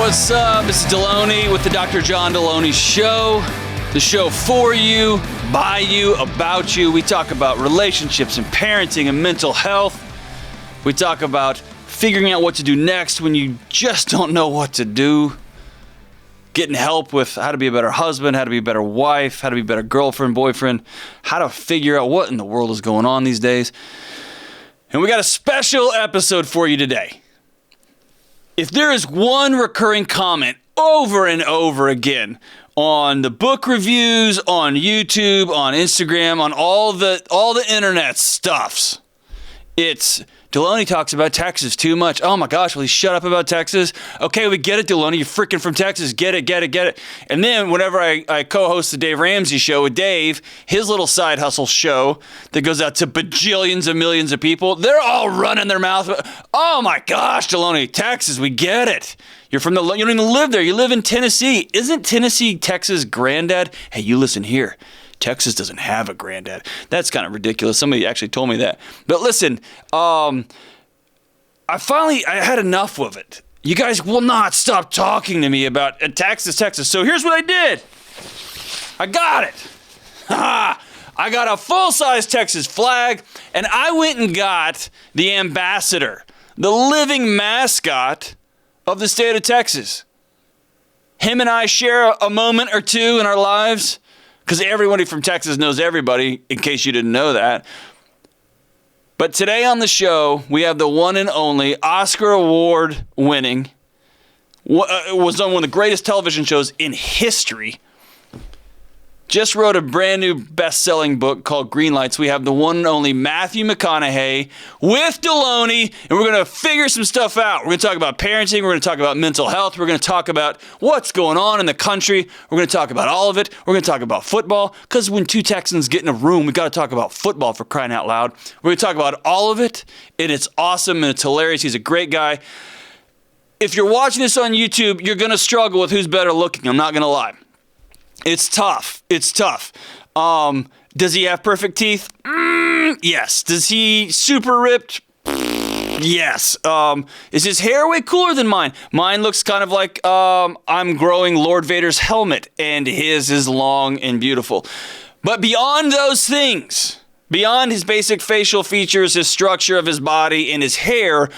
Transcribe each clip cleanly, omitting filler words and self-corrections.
what's up? This is Delony with the Dr. John Delony Show. The show for you, by you, about you. We talk about relationships and parenting and mental health. We talk about figuring out what to do next when you just don't know what to do. Getting help with how to be a better husband, how to be a better wife, how to be a better girlfriend, boyfriend, how to figure out what in the world is going on these days. And we got a special episode for you today. If there is one recurring comment over and over again on the book reviews, on YouTube, on Instagram, on all the internet stuffs, it's Delony talks about Texas too much. Oh my gosh, will he shut up about Texas? Okay, we get it, Delony. You're freaking from Texas. Get it. And then whenever I co-host the Dave Ramsey show with Dave, his little side hustle show that goes out to bajillions of millions of people, they're all running their mouth. Oh my gosh, Delony, Texas, we get it. You don't even live there. You live in Tennessee. Isn't Tennessee Texas' granddad? Hey, you listen here. Texas doesn't have a granddad. That's kind of ridiculous. Somebody actually told me that. But listen, I had enough of it. You guys will not stop talking to me about Texas. So here's what I did. I got it. I got a full-size Texas flag, and I went and got the ambassador, the living mascot of the state of Texas. Him and I share a moment or two in our lives, because everybody from Texas knows everybody, in case you didn't know that. But today on the show, we have the one and only Oscar Award winning, was on one of the greatest television shows in history. Just wrote a brand new best-selling book called Green Lights. We have the one and only Matthew McConaughey with Delony, and we're going to figure some stuff out. We're going to talk about parenting. We're going to talk about mental health. We're going to talk about what's going on in the country. We're going to talk about all of it. We're going to talk about football, because when two Texans get in a room, we've got to talk about football, for crying out loud. We're going to talk about all of it, and it's awesome, and it's hilarious. He's a great guy. If you're watching this on YouTube, you're going to struggle with who's better looking. I'm not going to lie. It's tough. Does he have perfect teeth? Yes. Does he super ripped? Yes. Is his hair way cooler than mine? Mine looks kind of like I'm growing Lord Vader's helmet, and his is long and beautiful. But beyond those things, beyond his basic facial features, his structure of his body, and his hair,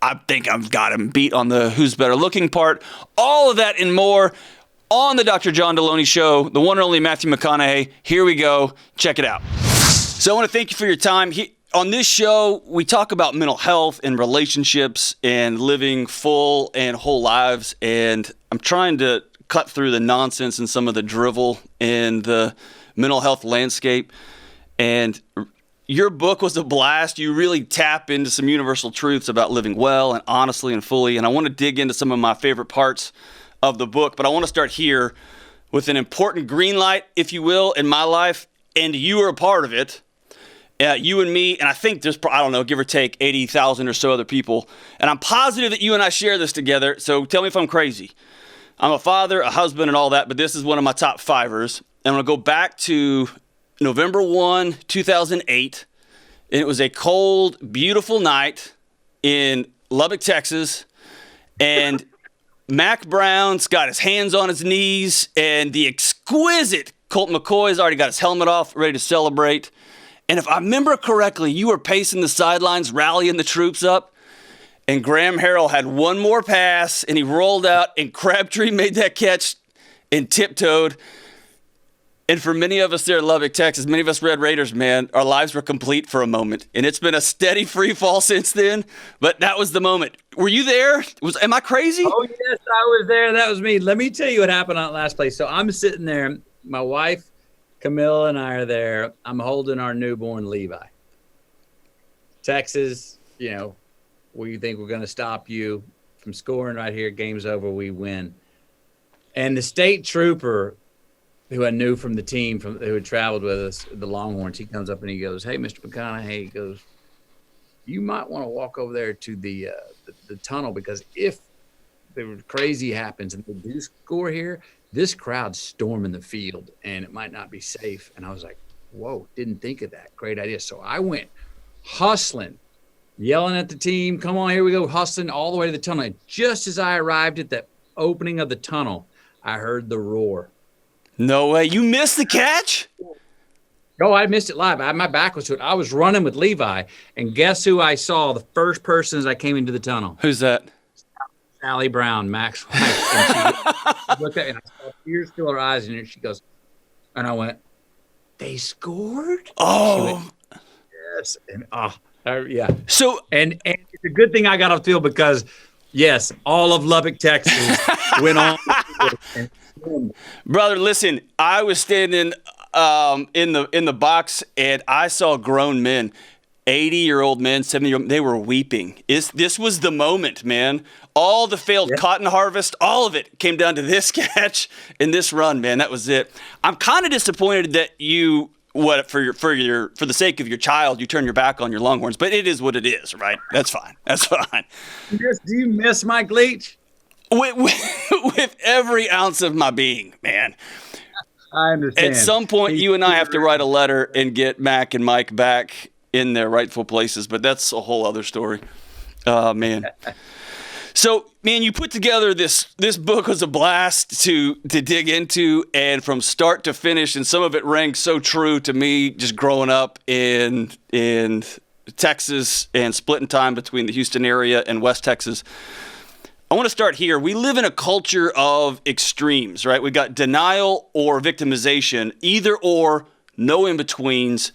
I think I've got him beat on the who's better looking part. All of that and more on the Dr. John Delony Show, the one and only Matthew McConaughey. Here we go. Check it out. So I want to thank you for your time. On this show, we talk about mental health and relationships and living full and whole lives. And I'm trying to cut through the nonsense and some of the drivel in the mental health landscape. And your book was a blast. You really tap into some universal truths about living well and honestly and fully. And I want to dig into some of my favorite parts of the book, but I want to start here with an important green light, if you will, in my life, and you are a part of it. You and me, and I think there's, I don't know, give or take 80,000 or so other people, and I'm positive that you and I share this together, so tell me if I'm crazy. I'm a father, a husband, and all that, but this is one of my top fivers. I'm going to go back to November 1, 2008, and it was a cold, beautiful night in Lubbock, Texas, and Mac Brown's got his hands on his knees, and the exquisite Colt McCoy's already got his helmet off, ready to celebrate. And if I remember correctly, you were pacing the sidelines, rallying the troops up, and Graham Harrell had one more pass, and he rolled out, and Crabtree made that catch and tiptoed. And for many of us there in Lubbock, Texas, many of us Red Raiders, man, our lives were complete for a moment. And it's been a steady free fall since then, but that was the moment. Were you there? Am I crazy? Oh, yes, I was there. That was me. Let me tell you what happened on last place. So I'm sitting there. My wife, Camilla, and I are there. I'm holding our newborn Levi. Texas, we think we're going to stop you from scoring right here. Game's over. We win. And the state trooper, who I knew from the team who had traveled with us, the Longhorns, he comes up and he goes, "Hey, Mr. McConaughey," he goes, "you might want to walk over there to the tunnel, because if the crazy happens and they do score here, this crowd's storming the field and it might not be safe." And I was like, whoa, didn't think of that. Great idea. So I went hustling, yelling at the team, "Come on, here we go," hustling all the way to the tunnel. And just as I arrived at that opening of the tunnel, I heard the roar. No way. You missed the catch? Oh, I missed it live. My back was to it. I was running with Levi, and guess who I saw the first person as I came into the tunnel? Who's that? Sally Brown, Mac's wife. And she looked at me, and I saw tears fill her eyes, and she goes, and I went, they scored? Oh. Went, yes. And yeah. So, and it's a good thing I got off the field because, yes, all of Lubbock, Texas went on. brother, listen, I was standing in the box, and I saw grown men, 80-year-old men, 70-year-old, they were weeping. This was the moment, man. All the failed cotton harvest, all of it came down to this catch and this run, man. That was it. I'm kind of disappointed that you, for the sake of your child, you turn your back on your Longhorns, but it is what it is, right? That's fine. That's fine. Do you miss Mike Leach? With every ounce of my being, man. I understand. At some point, you and I have to write a letter and get Mac and Mike back in their rightful places, but that's a whole other story. Man. So, man, you put together this book was a blast to dig into, and from start to finish, and some of it rang so true to me just growing up in Texas and splitting time between the Houston area and West Texas. I want to start here. We live in a culture of extremes, right? We got denial or victimization, either or, no in-betweens.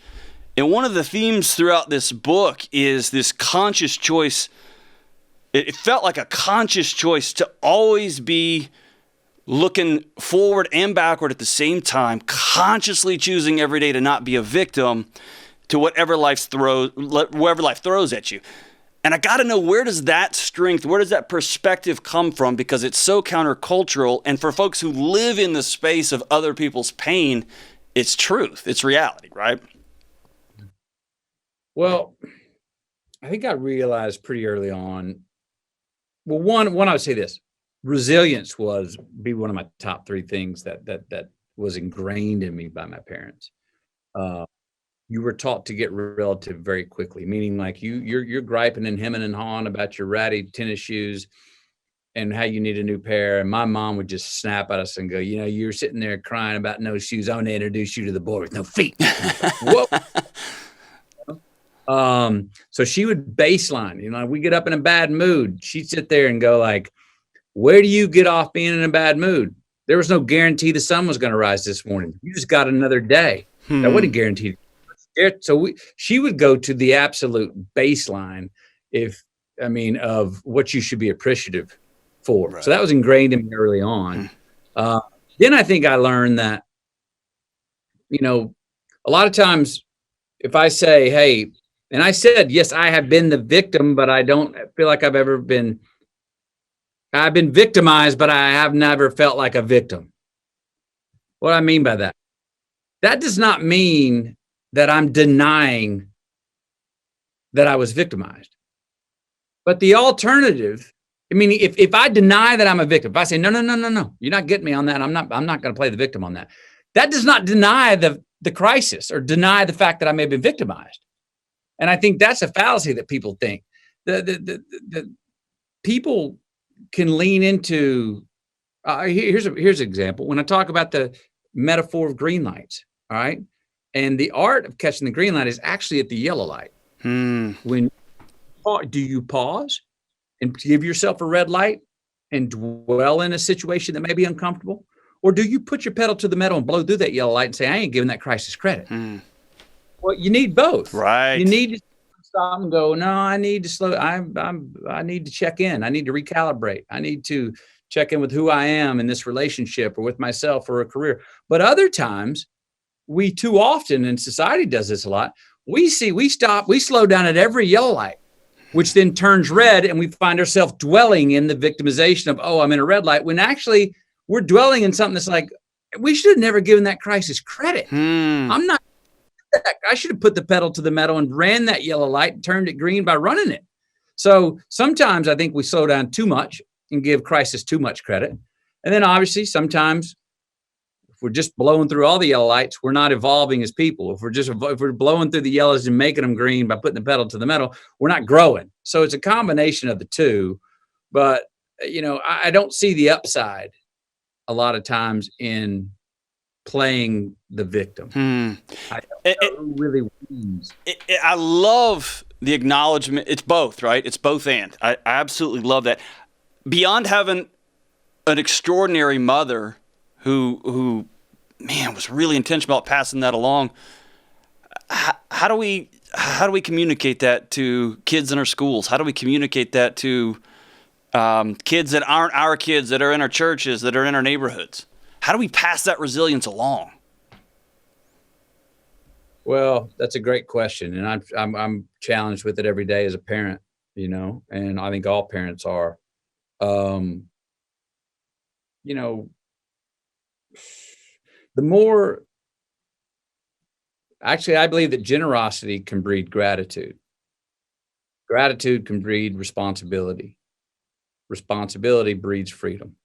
And one of the themes throughout this book is this conscious choice. It felt like a conscious choice to always be looking forward and backward at the same time, consciously choosing every day to not be a victim to whatever life throws at you. And I got to know, where does that strength, where does that perspective come from? Because it's so countercultural. And for folks who live in the space of other people's pain, it's truth. It's reality, right? Well, I think I realized pretty early on. Well, one, I would say this: resilience be one of my top three things that was ingrained in me by my parents. You were taught to get relative very quickly, meaning like you're griping and hemming and hawing about your ratty tennis shoes and how you need a new pair. And my mom would just snap at us and go, you're sitting there crying about no shoes. I'm going to introduce you to the boy with no feet. Whoa. So she would baseline, we get up in a bad mood. She'd sit there and go like, where do you get off being in a bad mood? There was no guarantee the sun was going to rise this morning. You just got another day. That wasn't guaranteed. So she would go to the absolute baseline of what you should be appreciative for. Right. So that was ingrained in me early on. Then I think I learned that, a lot of times if I say, hey, and I said, yes, I have been the victim, but I don't feel like I've been victimized, but I have never felt like a victim. What do I mean by that? That does not mean that I'm denying that I was victimized. But the alternative, if I deny that I'm a victim, if I say, no, you're not getting me on that. I'm not going to play the victim on that. That does not deny the crisis or deny the fact that I may have been victimized. And I think that's a fallacy that people think. The people can lean into, here's an example. When I talk about the metaphor of green lights, all right? And the art of catching the green light is actually at the yellow light. When do you pause and give yourself a red light and dwell in a situation that may be uncomfortable? Or do you put your pedal to the metal and blow through that yellow light and say, I ain't giving that crisis credit? Well, you need both. Right. You need to stop and go, no, I need to slow. I need to check in. I need to recalibrate. I need to check in with who I am in this relationship or with myself or a career. But other times, we too often, and society does this a lot, we slow down at every yellow light, which then turns red, and we find ourselves dwelling in the victimization of, I'm in a red light, when actually we're dwelling in something that's like, we should have never given that crisis credit. I'm not. I should have put the pedal to the metal and ran that yellow light and turned it green by running it. So sometimes I think we slow down too much and give crisis too much credit. And then obviously sometimes if we're just blowing through all the yellow lights, we're not evolving as people. If we're blowing through the yellows and making them green by putting the pedal to the metal, we're not growing. So it's a combination of the two. But I don't see the upside a lot of times in playing the victim. I don't know who really wins. I love the acknowledgement. It's both, right? It's both and. I absolutely love that. Beyond having an extraordinary mother who man, was really intentional about passing that along, how do we communicate that to kids in our schools? How do we communicate that to kids that aren't our kids, that are in our churches, that are in our neighborhoods? How do we pass that resilience along? Well, that's a great question, and I'm challenged with it every day as a parent, and I think all parents are. The more, actually, I believe that generosity can breed gratitude. Gratitude can breed responsibility. Responsibility breeds freedom.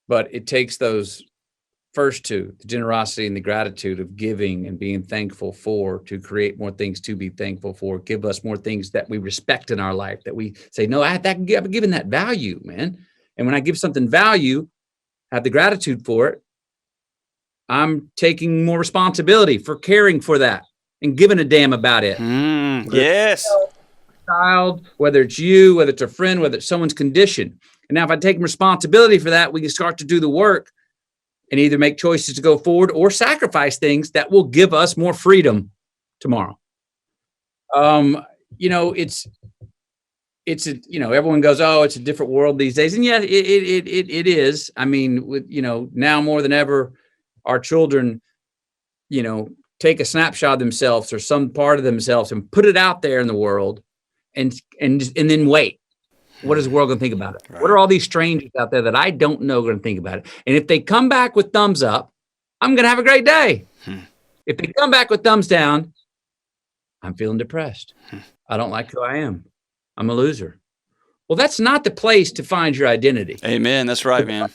But it takes those first two, the generosity and the gratitude of giving and being thankful for, to create more things to be thankful for, give us more things that we respect in our life, that we say, no, I've given that value, man. And when I give something value, have the gratitude for it, I'm taking more responsibility for caring for that and giving a damn about it. Yes. Child, whether it's you, whether it's a friend, whether it's someone's condition. And now if I take responsibility for that, we can start to do the work and either make choices to go forward or sacrifice things that will give us more freedom tomorrow. Everyone goes, oh, it's a different world these days. And yeah, it is. I mean, with, now more than ever, our children, take a snapshot of themselves or some part of themselves and put it out there in the world and then wait. What is the world going to think about it? Right. What are all these strangers out there that I don't know going to think about it? And if they come back with thumbs up, I'm going to have a great day. If they come back with thumbs down, I'm feeling depressed. I don't like who I am. I'm a loser. Well, that's not the place to find your identity. Amen. That's right, man.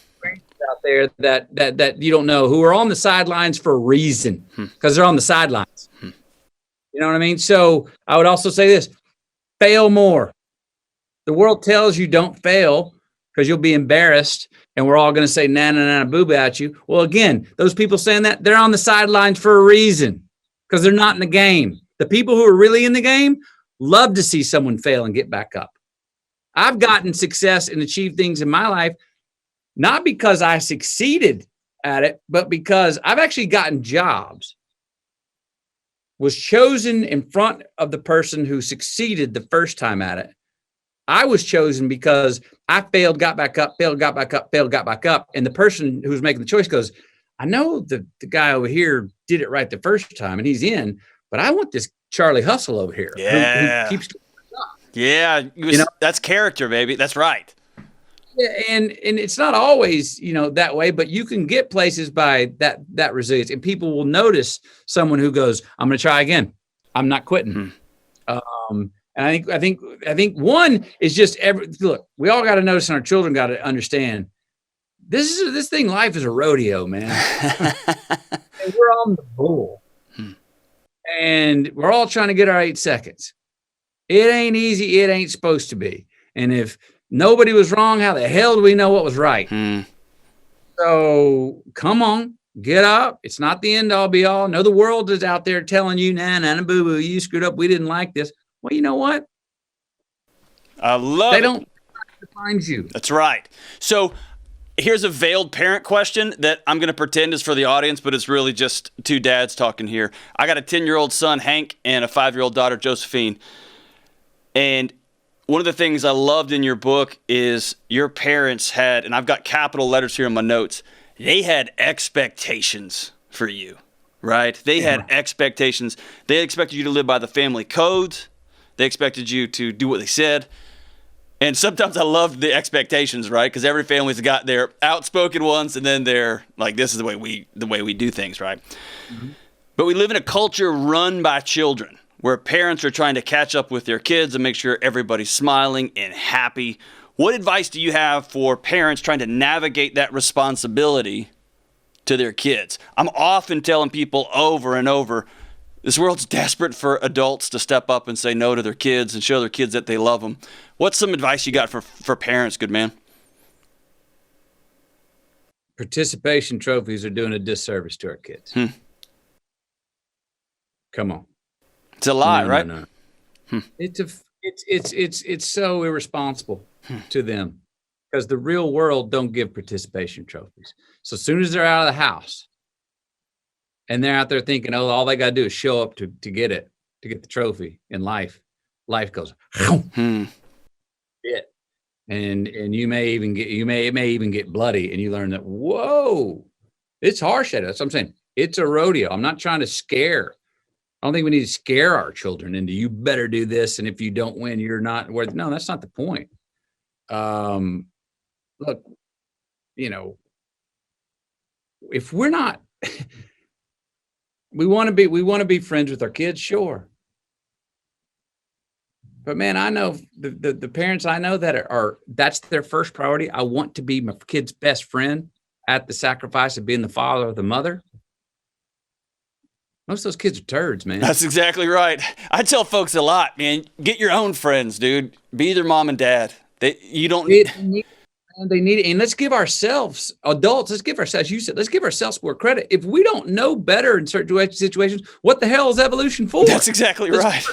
Out there that you don't know, who are on the sidelines for a reason, because they're on the sidelines. You know what I mean? So I would also say this: fail more. The world tells you don't fail because you'll be embarrassed, and we're all going to say na na na boo about you. Well, again, those people saying that, they're on the sidelines for a reason, because they're not in the game. The people who are really in the game love to see someone fail and get back up. I've gotten success and achieved things in my life, not because I succeeded at it, but because I've actually gotten jobs, was chosen in front of the person who succeeded the first time at it. I was chosen because I failed, got back up, failed, got back up, failed, got back up. And the person who was making the choice goes, I know the guy over here did it right the first time and he's in, but I want this Charlie Hustle over here. Yeah. Who keeps that's character, baby. That's right. Yeah, and it's not always, that way, but you can get places by that resilience, and people will notice someone who goes, I'm going to try again. I'm not quitting. And I think one is just look, we all got to notice, and our children got to understand this thing, life is a rodeo, man. And we're on the bull. And we're all trying to get our 8 seconds. It ain't easy. It ain't supposed to be. And if nobody was wrong, how the hell do we know what was right? So come on, get up. It's not the end all be all. No, the world is out there telling you, nah, boo boo, you screwed up. We didn't like this. Well, you know what? I love it. They don't find you. That's right. So here's a veiled parent question that I'm going to pretend is for the audience, but it's really just two dads talking here. I got a 10-year-old son, Hank, and a 5-year-old daughter, Josephine. And one of the things I loved in your book is your parents had, and I've got capital letters here in my notes, they had expectations for you, right? They had expectations. They expected you to live by the family codes. They expected you to do what they said. And sometimes I loved the expectations, right? Because every family's got their outspoken ones, and then they're like, this is the way we do things, right? But we live in a culture run by children, where parents are trying to catch up with their kids and make sure everybody's smiling and happy. What advice do you have for parents trying to navigate that responsibility to their kids? I'm often telling people over and over, This world's desperate for adults to step up and say no to their kids and show their kids that they love them. What's some advice you got for parents, good man? Participation trophies are doing a disservice to our kids. Come on. It's a lie, right? No. It's so irresponsible to them, because the real world don't give participation trophies. So as soon as they're out of the house and they're out there thinking, oh, all they got to do is show up to get it, to get the trophy in life goes, it. And you may even get bloody, and you learn that, whoa, it's harsh at us. I'm saying it's a rodeo. I'm not trying to scare. I don't think we need to scare our children into, you better do this, and if you don't win, you're not worth. No, that's not the point. Look, if we're not, we want to be friends with our kids, sure. But man, I know the parents I know that are that's their first priority. I want to be my kid's best friend at the sacrifice of being the father or the mother. Most of those kids are turds, man. That's exactly right. I tell folks a lot, man, get your own friends, dude. Be their mom and dad. You don't need. They need it. And let's give ourselves, adults, you said, let's give ourselves more credit. If we don't know better in certain situations, what the hell is evolution for? That's exactly right.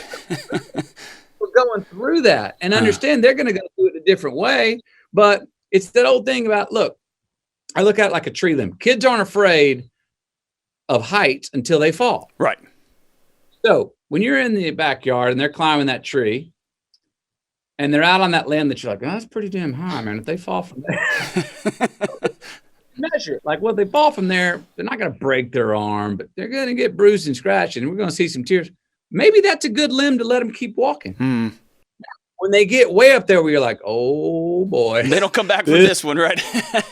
We're going through that and understand they're going to go through it a different way. But it's that old thing about, look, I look at it like a tree limb. Kids aren't afraid of heights until they fall. Right. So when you're in the backyard and they're climbing that tree and they're out on that limb that you're like, oh, that's pretty damn high, man. If they fall from there, measure it. Like, well, they fall from there, they're not going to break their arm, but they're going to get bruised and scratched, and we're going to see some tears. Maybe that's a good limb to let them keep walking. When they get way up there, where you're like, oh boy, they don't come back for this one, right?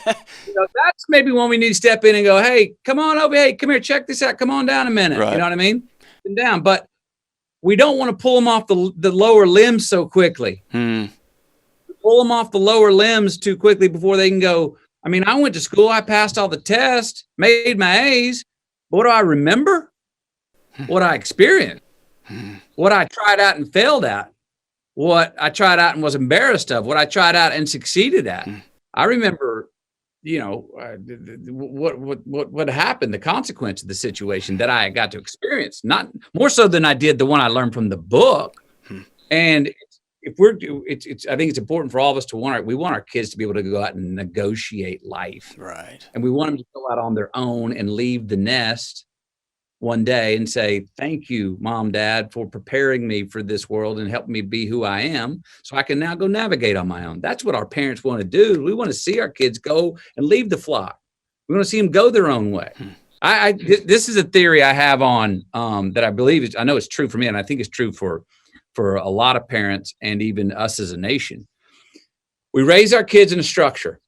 That's maybe when we need to step in and go, hey, come on over. Hey, come here, check this out. Come on down a minute. Right. You know what I mean? And down, but we don't want to pull them off the lower limbs so quickly. Pull them off the lower limbs too quickly before they can go. I mean, I went to school. I passed all the tests, made my A's. But what do I remember? What I experienced. What I tried out and failed at. What I tried out and was embarrassed of. What I tried out and succeeded at. I remember, what happened, the consequence of the situation that I got to experience, not more so than I did the one I learned from the book. And if I think it's important for all of us to we want our kids to be able to go out and negotiate life. Right. And we want them to go out on their own and leave the nest one day and say, thank you, Mom, Dad, for preparing me for this world and helping me be who I am, so I can now go navigate on my own. That's what our parents want to do. We want to see our kids go and leave the flock. We want to see them go their own way. This is a theory I have on that I believe I know it's true for me, and I think it's true for a lot of parents and even us as a nation. We raise our kids in a structure.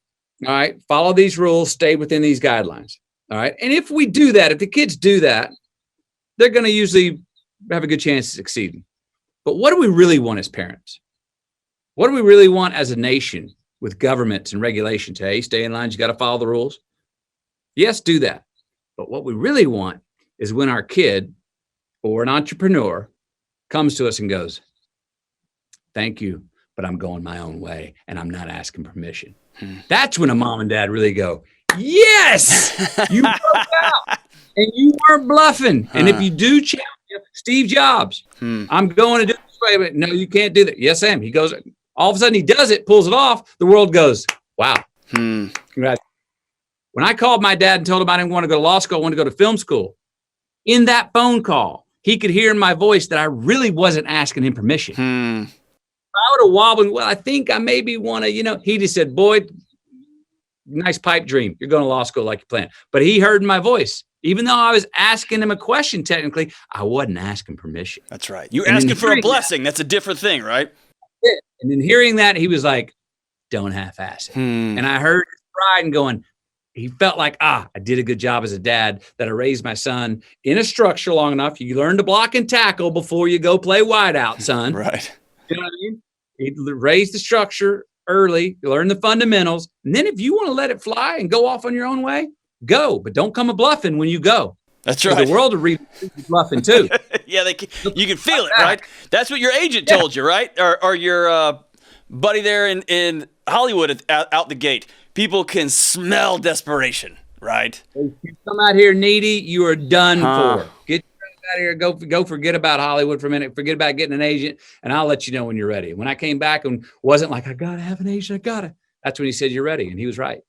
All right. Follow these rules, stay within these guidelines. All right. And if we do that, if the kids do that, they're going to usually have a good chance of succeeding. But what do we really want as parents? What do we really want as a nation with governments and regulations? Hey, stay in line. You got to follow the rules. Yes, do that. But what we really want is when our kid or an entrepreneur comes to us and goes, thank you, but I'm going my own way and I'm not asking permission. That's when a mom and dad really go, yes, you broke out and you weren't bluffing. And if you do challenge Steve Jobs, I'm going to do it this way, but no, you can't do that. Yes, Sam. He goes, all of a sudden he does it, pulls it off. The world goes, wow. Congrats. When I called my dad and told him I didn't want to go to law school, I wanted to go to film school, in that phone call, he could hear in my voice that I really wasn't asking him permission. If I would have wobbled, well, I think I maybe want to, he just said, boy, nice pipe dream. You're going to law school like you planned. But he heard my voice. Even though I was asking him a question, technically, I wasn't asking permission. That's right. You're asking for a blessing. That's a different thing, right? And then hearing that, he was like, don't half-ass it. And I heard his pride and going, he felt like, I did a good job as a dad that I raised my son in a structure long enough. You learn to block and tackle before you go play wideout, son. Right. You know what I mean? He raised the structure early, you learn the fundamentals. And then if you want to let it fly and go off on your own way, go. But don't come a bluffing when you go. That's So right. the world will read bluffing too. Yeah, you can feel it, right? That's what your agent told you, right? Or your buddy there in Hollywood out the gate. People can smell desperation, right? If you come out here needy, you are done Huh. for. Get out of here. Go forget about Hollywood for a minute. Forget about getting an agent, and I'll let you know when you're ready. When I came back and wasn't like, I got to have an agent, I got to. That's when he said, you're ready. And he was right.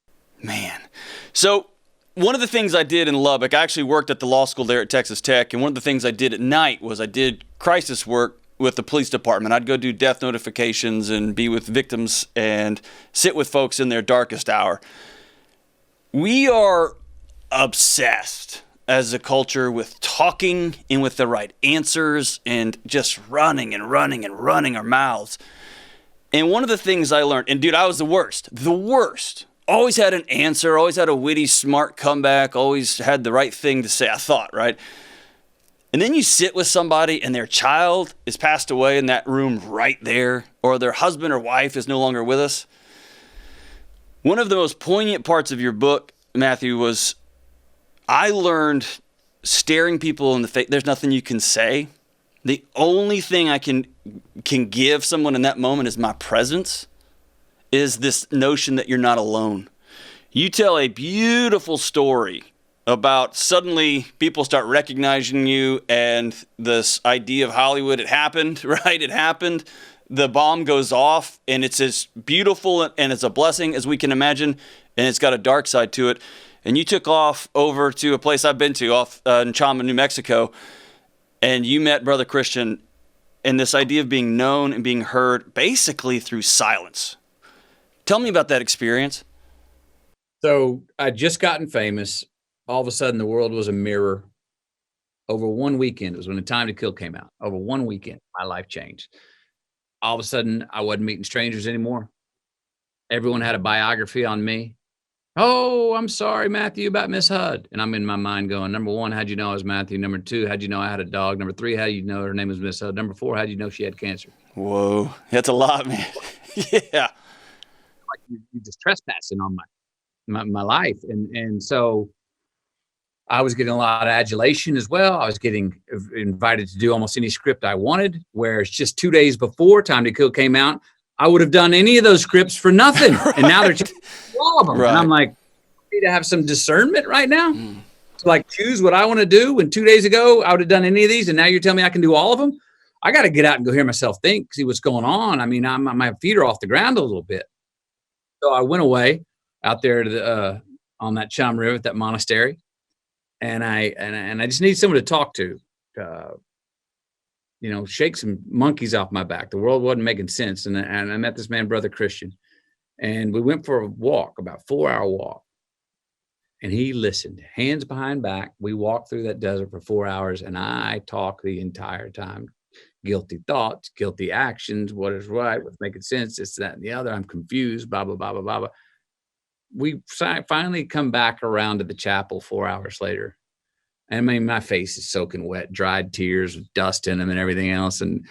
Man. So one of the things I did in Lubbock, I actually worked at the law school there at Texas Tech, and one of the things I did at night was I did crisis work with the police department. I'd go do death notifications and be with victims and sit with folks in their darkest hour. We are obsessed as a culture with talking and with the right answers and just running and running and running our mouths. And one of the things I learned, and dude, I was the worst. Always had an answer, always had a witty, smart comeback, always had the right thing to say, I thought, right? And then you sit with somebody and their child is passed away in that room right there, or their husband or wife is no longer with us. One of the most poignant parts of your book, Matthew, was I learned staring people in the face, there's nothing you can say. The only thing I can give someone in that moment is my presence, is this notion that you're not alone. You tell a beautiful story about suddenly people start recognizing you and this idea of Hollywood, it happened, right? It happened. The bomb goes off and it's as beautiful and it's a blessing as we can imagine, and it's got a dark side to it. And you took off over to a place I've been to off in Chama, New Mexico, and you met Brother Christian, and this idea of being known and being heard basically through silence. Tell me about that experience. So I'd just gotten famous. All of a sudden, the world was a mirror. Over one weekend, it was when The Time to Kill came out. Over one weekend, my life changed. All of a sudden, I wasn't meeting strangers anymore. Everyone had a biography on me. Oh, I'm sorry, Matthew, about Miss Hud. And I'm in my mind going, number one, how'd you know I was Matthew? Number two, how'd you know I had a dog? Number three, how'd you know her name was Miss Hud? Number four, how'd you know she had cancer? Whoa, that's a lot, man. Yeah. Like you're just trespassing on my life. And so I was getting a lot of adulation as well. I was getting invited to do almost any script I wanted, where it's just 2 days before Time to Kill came out, I would have done any of those scripts for nothing. Right. And now they're just all of them. Right. And I'm like, I need to have some discernment right now to like choose what I want to do. When 2 days ago, I would have done any of these. And now you're telling me I can do all of them. I got to get out and go hear myself think, see what's going on. I mean, my feet are off the ground a little bit. So I went away out there to the, on that Chum River at that monastery. And I just need someone to talk to, shake some monkeys off my back. The world wasn't making sense. And I met this man, Brother Christian, and we went for a walk, about 4-hour walk. And he listened, hands behind back. We walked through that desert for 4 hours, and I talked the entire time. Guilty thoughts, guilty actions, what is right, what's making sense, this, that, and the other. I'm confused, blah, blah, blah, blah, blah, blah. We finally come back around to the chapel 4 hours later. I mean, my face is soaking wet, dried tears with dust in them and everything else. And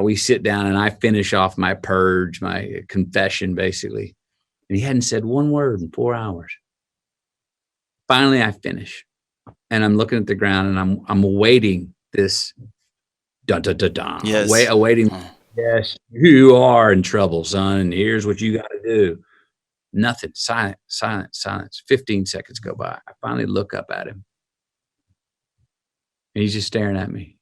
we sit down and I finish off my purge, my confession, basically. And he hadn't said one word in 4 hours. Finally, I finish. And I'm looking at the ground and I'm awaiting this dun-dun-dun-dun. Yes. Awaiting, yes, you are in trouble, son. And here's what you got to do. Nothing. Silence. 15 seconds go by. I finally look up at him. And he's just staring at me.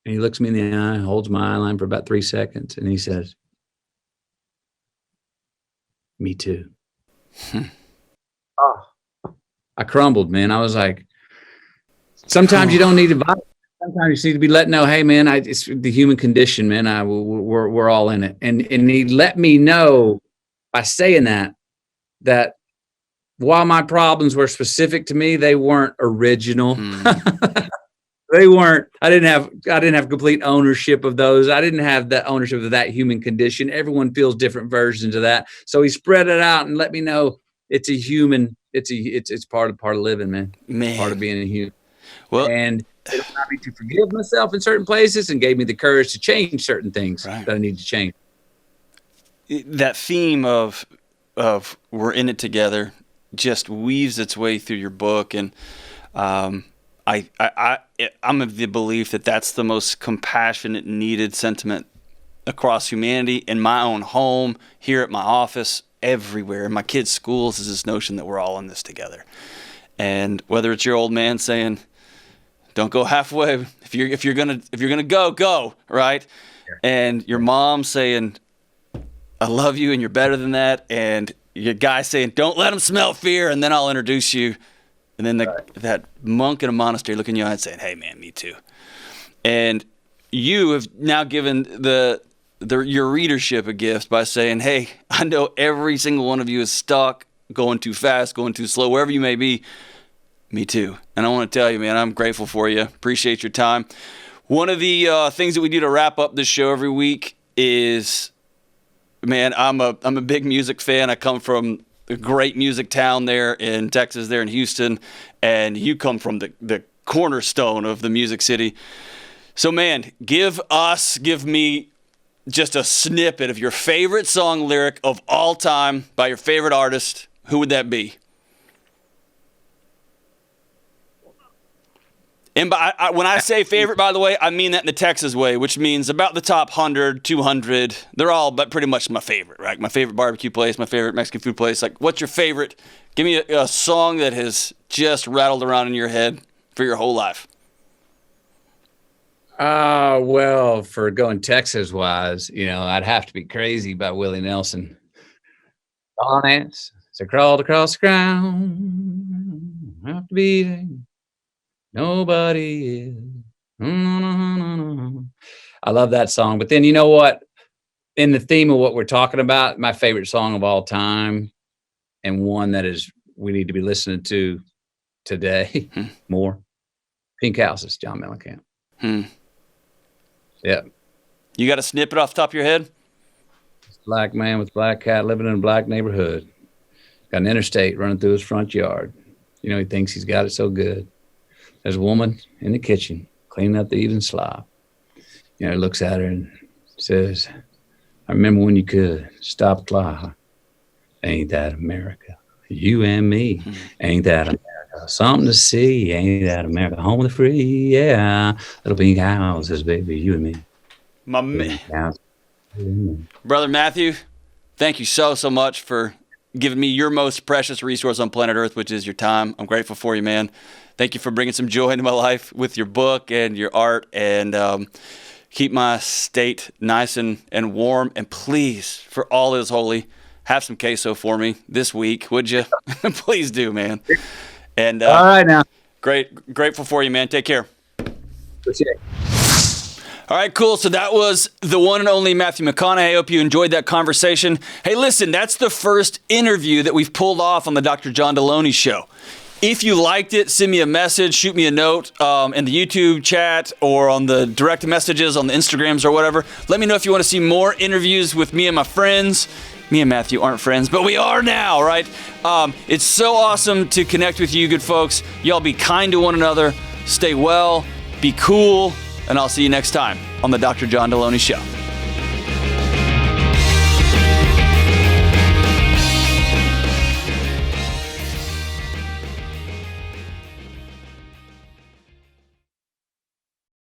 And he looks me in the eye, holds my eye line for about 3 seconds, and he says, me too. Oh, I crumbled, man. I was like, sometimes you don't need advice. Sometimes you just need to be let know, hey, man, it's the human condition, man. We're all in it. And he let me know by saying that while my problems were specific to me, they weren't original. They weren't. I didn't have complete ownership of those. I didn't have that ownership of that human condition. Everyone feels different versions of that. So he spread it out and let me know it's a human. It's part of living, man. Part of being a human. Well, and it allowed me to forgive myself in certain places and gave me the courage to change certain things that I need to change. That theme of we're in it together just weaves its way through your book. And I'm of the belief that that's the most compassionate, needed sentiment across humanity. In my own home, here at my office, everywhere, in my kids' schools, is this notion that we're all in this together. And whether it's your old man saying, "Don't go halfway. If you're gonna go," right? Sure. And your mom saying, "I love you and you're better than that," and your guy saying, "Don't let him smell fear, and then I'll introduce you." And then that monk in a monastery looking you in the eye and saying, "Hey, man, me too." And you have now given your readership a gift by saying, "Hey, I know every single one of you is stuck, going too fast, going too slow, wherever you may be. Me too." And I want to tell you, man, I'm grateful for you. Appreciate your time. One of the things that we do to wrap up this show every week is, man, I'm a big music fan. I come from a great music town there in Texas, there in Houston, and you come from the cornerstone of the music city. So, man, give me just a snippet of your favorite song lyric of all time by your favorite artist. Who would that be? And when I say favorite, by the way, I mean that in the Texas way, which means about the top 100, 200. They're all but pretty much my favorite, right? My favorite barbecue place, my favorite Mexican food place. Like, what's your favorite? Give me a song that has just rattled around in your head for your whole life. Well, for going Texas-wise, I'd have to be Crazy by Willie Nelson. On ants, so crawled across the ground. Have to be there. Nobody is. I love that song. But then you know what? In the theme of what we're talking about, my favorite song of all time, and one that we need to be listening to today more, Pink Houses, John Mellencamp. Yeah. You got a snippet off the top of your head? Black man with black cat living in a black neighborhood. Got an interstate running through his front yard. He thinks he's got it so good. There's a woman in the kitchen cleaning up the evening slop. He looks at her and says, "I remember when you could stop a clock. Ain't that America? You and me. Ain't that America? Something to see. Ain't that America? Home of the free. Yeah. Little pink houses, baby. You and me." My man. Brother Matthew, thank you so much for giving me your most precious resource on planet Earth, which is your time. I'm grateful for you, man. Thank you for bringing some joy into my life with your book and your art, and keep my state nice and warm. And please, for all that is holy, have some queso for me this week, would you? Please do, man. And all right now. Grateful for you, man. Take care. Appreciate it. All right, cool. So that was the one and only Matthew McConaughey. I hope you enjoyed that conversation. Hey, listen, that's the first interview that we've pulled off on the Dr. John Delony Show. If you liked it, send me a message, shoot me a note in the YouTube chat or on the direct messages on the Instagrams or whatever. Let me know if you want to see more interviews with me and my friends. Me and Matthew aren't friends, but we are now, right? It's so awesome to connect with you good folks. Y'all be kind to one another, stay well, be cool, and I'll see you next time on the Dr. John Delony Show.